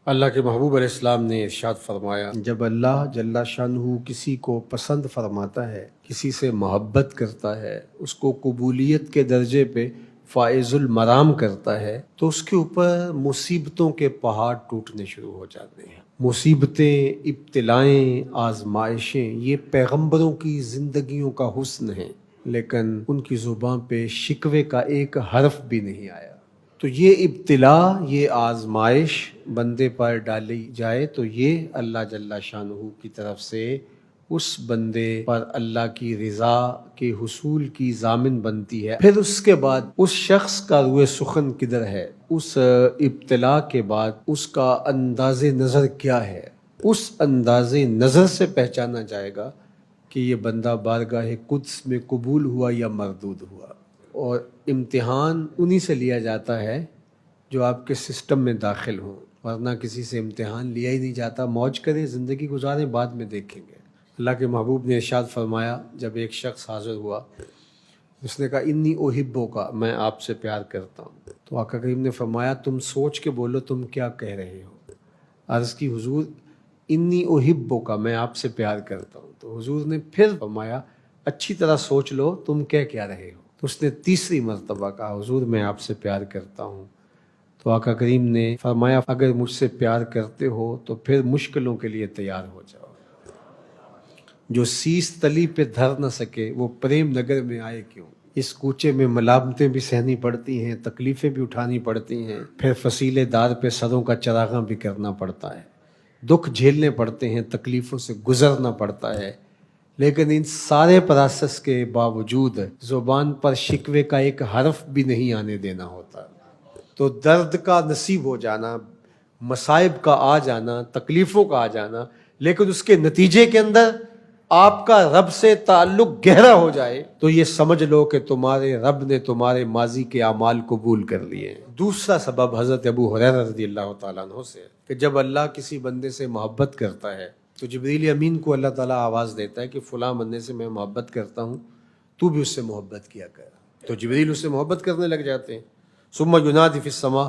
اللہ کے محبوب علیہ السلام نے ارشاد فرمایا، جب اللہ جل شانہ کسی کو پسند فرماتا ہے، کسی سے محبت کرتا ہے، اس کو قبولیت کے درجے پہ فائز المرام کرتا ہے، تو اس کے اوپر مصیبتوں کے پہاڑ ٹوٹنے شروع ہو جاتے ہیں۔ مصیبتیں، ابتلائیں، آزمائشیں یہ پیغمبروں کی زندگیوں کا حسن ہے، لیکن ان کی زبان پہ شکوے کا ایک حرف بھی نہیں آیا۔ تو یہ ابتلا، یہ آزمائش بندے پر ڈالی جائے تو یہ اللہ جل شانہ کی طرف سے اس بندے پر اللہ کی رضا کے حصول کی ضامن بنتی ہے۔ پھر اس کے بعد اس شخص کا روئے سخن کدھر ہے، اس ابتلا کے بعد اس کا انداز نظر کیا ہے، اس انداز نظر سے پہچانا جائے گا کہ یہ بندہ بارگاہ قدس میں قبول ہوا یا مردود ہوا۔ اور امتحان انہی سے لیا جاتا ہے جو آپ کے سسٹم میں داخل ہوں، ورنہ کسی سے امتحان لیا ہی نہیں جاتا۔ موج کریں، زندگی گزاریں، بعد میں دیکھیں گے۔ اللہ کے محبوب نے ارشاد فرمایا، جب ایک شخص حاضر ہوا، اس نے کہا انی احبو کا، میں آپ سے پیار کرتا ہوں۔ تو آقا کریم نے فرمایا تم سوچ کے بولو تم کیا کہہ رہے ہو۔ عرض کی حضور انی احبو کا، میں آپ سے پیار کرتا ہوں۔ تو حضور نے پھر فرمایا اچھی طرح سوچ لو تم کہہ کیا رہے ہو۔ تو اس نے تیسری مرتبہ کہا حضور میں آپ سے پیار کرتا ہوں۔ تو آقا کریم نے فرمایا اگر مجھ سے پیار کرتے ہو تو پھر مشکلوں کے لیے تیار ہو جاؤ۔ جو سیس تلی پہ دھر نہ سکے وہ پریم نگر میں آئے کیوں۔ اس کوچے میں ملامتیں بھی سہنی پڑتی ہیں، تکلیفیں بھی اٹھانی پڑتی ہیں، پھر فصیلے دار پہ سروں کا چراغاں بھی کرنا پڑتا ہے، دکھ جھیلنے پڑتے ہیں، تکلیفوں سے گزرنا پڑتا ہے، لیکن ان سارے پروسیس کے باوجود زبان پر شکوے کا ایک حرف بھی نہیں آنے دینا ہوتا۔ تو درد کا نصیب ہو جانا، مصائب کا آ جانا، تکلیفوں کا آ جانا، لیکن اس کے نتیجے کے اندر آپ کا رب سے تعلق گہرا ہو جائے تو یہ سمجھ لو کہ تمہارے رب نے تمہارے ماضی کے اعمال قبول کر لیے ہیں۔ دوسرا سبب حضرت ابو ہریرہ رضی اللہ تعالیٰ عنہ سے ہے کہ جب اللہ کسی بندے سے محبت کرتا ہے تو جبریل امین کو اللہ تعالیٰ آواز دیتا ہے کہ فلاں بندے سے میں محبت کرتا ہوں، تو بھی اس سے محبت کیا کر۔ تو جبریل اس سے محبت کرنے لگ جاتے ہیں۔ ثم ینادی فی السماء،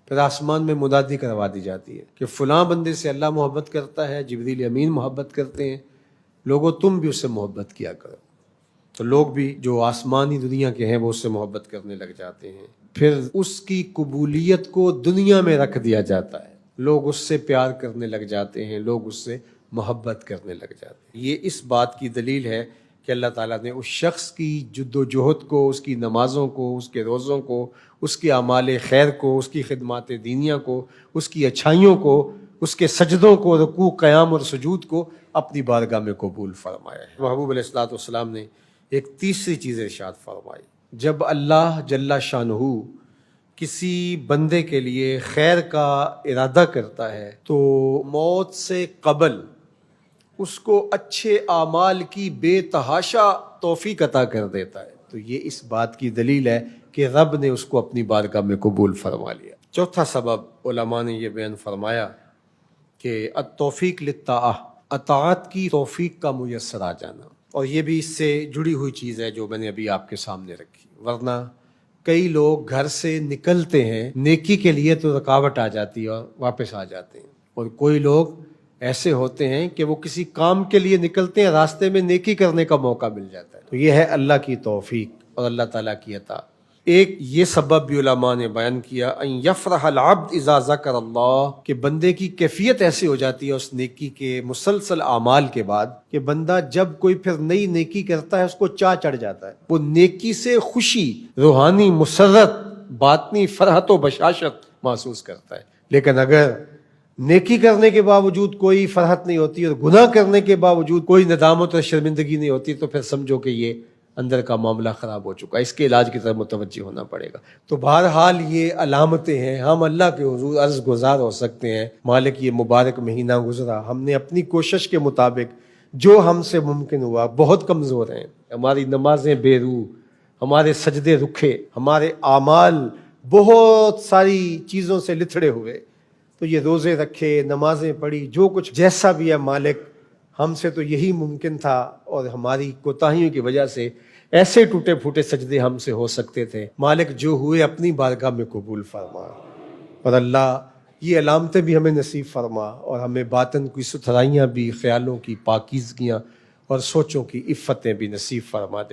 پھر آسمان میں منادی کروا دی جاتی ہے کہ فلاں بندے سے اللہ محبت کرتا ہے، جبریل امین محبت کرتے ہیں، لوگوں تم بھی اس سے محبت کیا کرو۔ تو لوگ بھی جو آسمانی دنیا کے ہیں وہ اس سے محبت کرنے لگ جاتے ہیں۔ پھر اس کی قبولیت کو دنیا میں رکھ دیا جاتا ہے، لوگ اس سے پیار کرنے لگ جاتے ہیں، لوگ اس سے محبت کرنے لگ جاتے ہیں۔ یہ اس بات کی دلیل ہے کہ اللہ تعالیٰ نے اس شخص کی جد و جہد کو، اس کی نمازوں کو، اس کے روزوں کو، اس کے اعمال خیر کو، اس کی خدمات دینیہ کو، اس کی اچھائیوں کو، اس کے سجدوں کو، رکوع، قیام اور سجود کو اپنی بارگاہ میں قبول فرمایا ہے۔ محبوب علیہ الصلوۃ والسلام نے ایک تیسری چیز ارشاد فرمائی، جب اللہ جل شانہ کسی بندے کے لیے خیر کا ارادہ کرتا ہے تو موت سے قبل اس کو اچھے اعمال کی بے تحاشا توفیق عطا کر دیتا ہے۔ تو یہ اس بات کی دلیل ہے کہ رب نے اس کو اپنی بارگاہ میں قبول فرما لیا۔ چوتھا سبب علماء نے یہ بیان فرمایا کہ التوفیق للطاعہ، اطاعت کی توفیق کا میسر آ جانا، اور یہ بھی اس سے جڑی ہوئی چیز ہے جو میں نے ابھی آپ کے سامنے رکھی۔ ورنہ کئی لوگ گھر سے نکلتے ہیں نیکی کے لیے تو رکاوٹ آ جاتی ہے اور واپس آ جاتے ہیں، اور کوئی لوگ ایسے ہوتے ہیں کہ وہ کسی کام کے لیے نکلتے ہیں، راستے میں نیکی کرنے کا موقع مل جاتا ہے۔ تو یہ ہے اللہ کی توفیق اور اللہ تعالیٰ کی عطا۔ ایک یہ سبب بھی علماء نے بیان کیا، ان یفرح العبد اذا ذکر اللہ، کہ بندے کی کیفیت ایسی ہو جاتی ہے اس نیکی کے مسلسل اعمال کے بعد کہ بندہ جب کوئی پھر نئی نیکی کرتا ہے اس کو چاہ چڑھ جاتا ہے، وہ نیکی سے خوشی، روحانی مسرت، باطنی فرحت و بشاشت محسوس کرتا ہے۔ لیکن اگر نیکی کرنے کے باوجود کوئی فرحت نہیں ہوتی اور گناہ کرنے کے باوجود کوئی ندامت اور شرمندگی نہیں ہوتی تو پھر سمجھو کہ یہ اندر کا معاملہ خراب ہو چکا ہے، اس کے علاج کی طرف متوجہ ہونا پڑے گا۔ تو بہرحال یہ علامتیں ہیں، ہم اللہ کے حضور عرض گزار ہو سکتے ہیں، مالک یہ مبارک مہینہ گزرا، ہم نے اپنی کوشش کے مطابق جو ہم سے ممکن ہوا، بہت کمزور ہیں، ہماری نمازیں بے روح، ہمارے سجدے رکھے، ہمارے اعمال بہت ساری چیزوں سے لتھڑے ہوئے، تو یہ روزے رکھے، نمازیں پڑھی، جو کچھ جیسا بھی ہے مالک ہم سے تو یہی ممکن تھا، اور ہماری کوتاہیوں کی وجہ سے ایسے ٹوٹے پھوٹے سجدے ہم سے ہو سکتے تھے، مالک جو ہوئے اپنی بارگاہ میں قبول فرما۔ اور اللہ یہ علامتیں بھی ہمیں نصیب فرما، اور ہمیں باطن کی ستھرائیاں بھی، خیالوں کی پاکیزگیاں اور سوچوں کی عفتیں بھی نصیب فرما دے۔